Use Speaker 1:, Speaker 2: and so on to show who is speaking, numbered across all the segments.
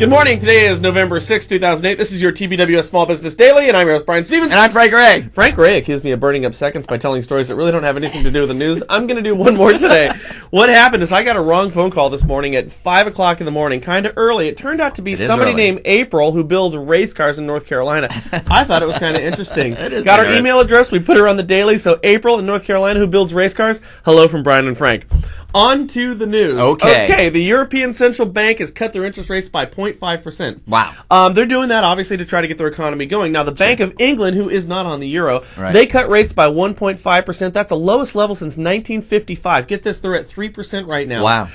Speaker 1: Good morning. Today is November 6, 2008. This is your TBWS Small Business Daily, and I'm your host, Brian Stevens.
Speaker 2: And I'm Frank Ray.
Speaker 1: Frank Ray accused me of burning up seconds by telling stories that really don't have anything to do with the news. I'm going to do one more today. What happened is I got a wrong phone call this morning at 5 o'clock in the morning, kind of early. It turned out to be somebody named April who builds race cars in North Carolina. I thought it was kind of interesting. Got her email address. We put her on the daily. So April in North Carolina who builds race cars, hello from Brian and Frank. On to the news. Okay, the European Central Bank has cut their interest rates by 0.5%.
Speaker 2: Wow.
Speaker 1: They're doing that, obviously, to try to get their economy going. Now, the Bank of England, who is not on the euro, they cut rates by 1.5%. That's the lowest level since 1955. Get this, they're at 3% right now.
Speaker 2: Wow.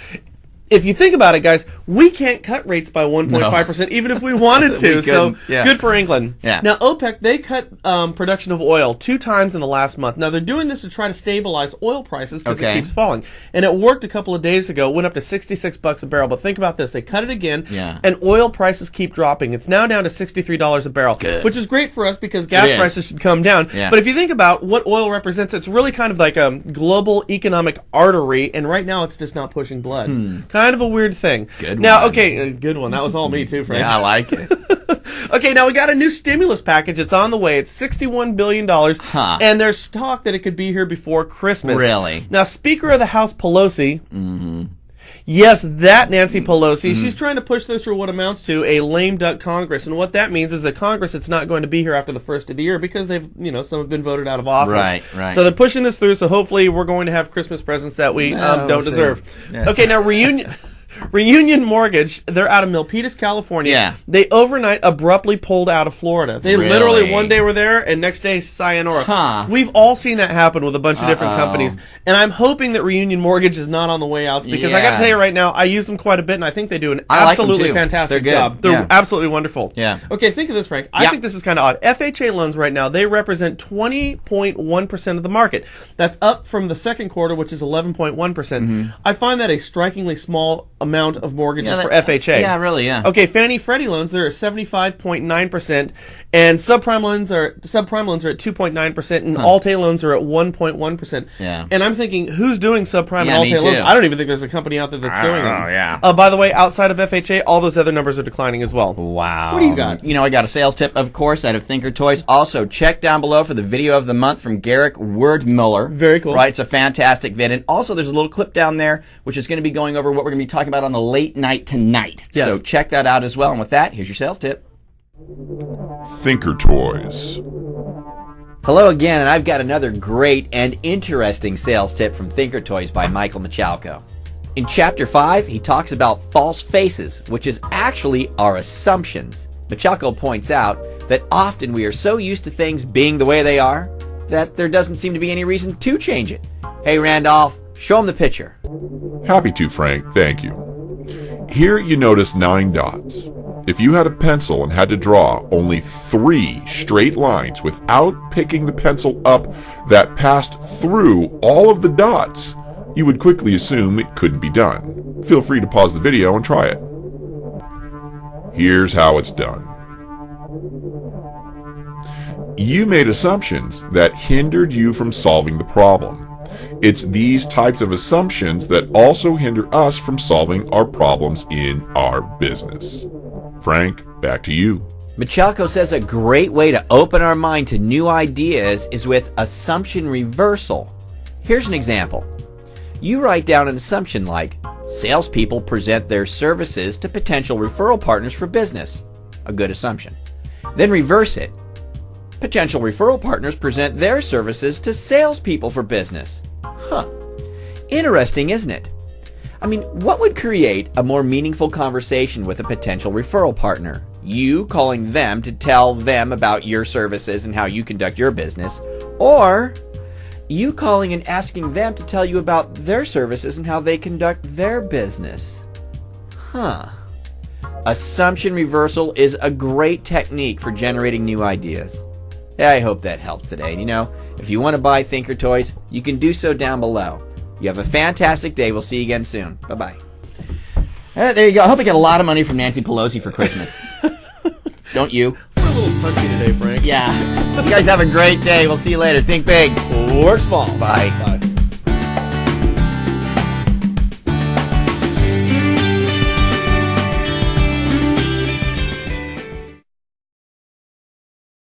Speaker 1: If you think about it, guys, we can't cut rates by 1.5%, even if we wanted to. So good for England.
Speaker 2: Yeah.
Speaker 1: Now, OPEC, they cut production of oil 2 times in the last month. Now, they're doing this to try to stabilize oil prices because it keeps falling. And it worked a couple of days ago. It went up to $66 a barrel. But think about this. They cut it again, and oil prices keep dropping. It's now down to $63 a barrel, which is great for us because gas prices should come down.
Speaker 2: Yeah.
Speaker 1: But if you think about what oil represents, it's really kind of like a global economic artery, and right now it's just not pushing blood. Kind of a weird thing.
Speaker 2: Good
Speaker 1: one. That was all me too, Frank.
Speaker 2: Yeah, I like it.
Speaker 1: Okay, now we got a new stimulus package. It's on the way. It's $61 billion, and there's talk that it could be here before Christmas.
Speaker 2: Really?
Speaker 1: Now, Speaker of the House Pelosi, yes, that Nancy Pelosi, she's trying to push this through what amounts to a lame duck Congress, and what that means is that Congress, it's not going to be here after the first of the year because they've, some have been voted out of office.
Speaker 2: Right.
Speaker 1: So they're pushing this through, so hopefully we're going to have Christmas presents that we don't deserve.
Speaker 2: Yeah.
Speaker 1: Okay, now Reunion Mortgage, they're out of Milpitas, California.
Speaker 2: Yeah.
Speaker 1: They overnight abruptly pulled out of Florida. They literally one day were there and next day sayonara. We've all seen that happen with a bunch of different companies. And I'm hoping that Reunion Mortgage is not on the way out because I got to tell you right now, I use them quite a bit and I think they do an absolutely fantastic job. They're absolutely wonderful.
Speaker 2: Yeah.
Speaker 1: Okay, think of this, Frank. I think this is kind of odd. FHA loans right now, they represent 20.1% of the market. That's up from the second quarter, which is 11.1%. I find that a strikingly small amount of mortgages for FHA.
Speaker 2: Yeah, really, yeah.
Speaker 1: Okay, Fannie Freddie loans, they're at 75.9%, and subprime loans are at 2.9%, and Alt-A loans are at 1.1%.
Speaker 2: Yeah.
Speaker 1: And I'm thinking, who's doing subprime and Alt-A loans? I don't even think there's a company out there that's doing them.
Speaker 2: Yeah.
Speaker 1: By the way, outside of FHA, all those other numbers are declining as well.
Speaker 2: Wow.
Speaker 1: What do you got?
Speaker 2: I got a sales tip, of course, out of Thinker Toys. Also, check down below for the video of the month from Garrick Wordmuller.
Speaker 1: Very cool.
Speaker 2: Right, it's a fantastic vid. And also, there's a little clip down there, which is going to be going over what we're going to be talking about on the late night tonight.
Speaker 1: Yes.
Speaker 2: So check that out as well. And with that, here's your sales tip.
Speaker 3: Thinker Toys.
Speaker 2: Hello again, and I've got another great and interesting sales tip from Thinker Toys by Michael Michalko. In Chapter 5, he talks about false faces, which is actually our assumptions. Michalko points out that often we are so used to things being the way they are that there doesn't seem to be any reason to change it. Hey, Randolph, show him the picture.
Speaker 3: Happy to, Frank. Thank you. Here you notice 9 dots. If you had a pencil and had to draw only 3 straight lines without picking the pencil up that passed through all of the dots, you would quickly assume it couldn't be done. Feel free to pause the video and try it. Here's how it's done. You made assumptions that hindered you from solving the problem. It's these types of assumptions that also hinder us from solving our problems in our business. Frank, back to you.
Speaker 2: Michalko says a great way to open our mind to new ideas is with assumption reversal. Here's an example. You write down an assumption like, salespeople present their services to potential referral partners for business. A good assumption. Then reverse it. Potential referral partners present their services to salespeople for business. Interesting, isn't it? I mean, what would create a more meaningful conversation with a potential referral partner? You calling them to tell them about your services and how you conduct your business, or you calling and asking them to tell you about their services and how they conduct their business? Assumption reversal is a great technique for generating new ideas. I hope that helped today. And if you want to buy Thinker Toys, you can do so down below. You have a fantastic day. We'll see you again soon. Bye-bye. There you go. I hope I get a lot of money from Nancy Pelosi for Christmas. Don't you?
Speaker 1: We're a little punchy today, Frank.
Speaker 2: Yeah. You guys have a great day. We'll see you later. Think big.
Speaker 1: Work small.
Speaker 2: Bye.
Speaker 1: Bye.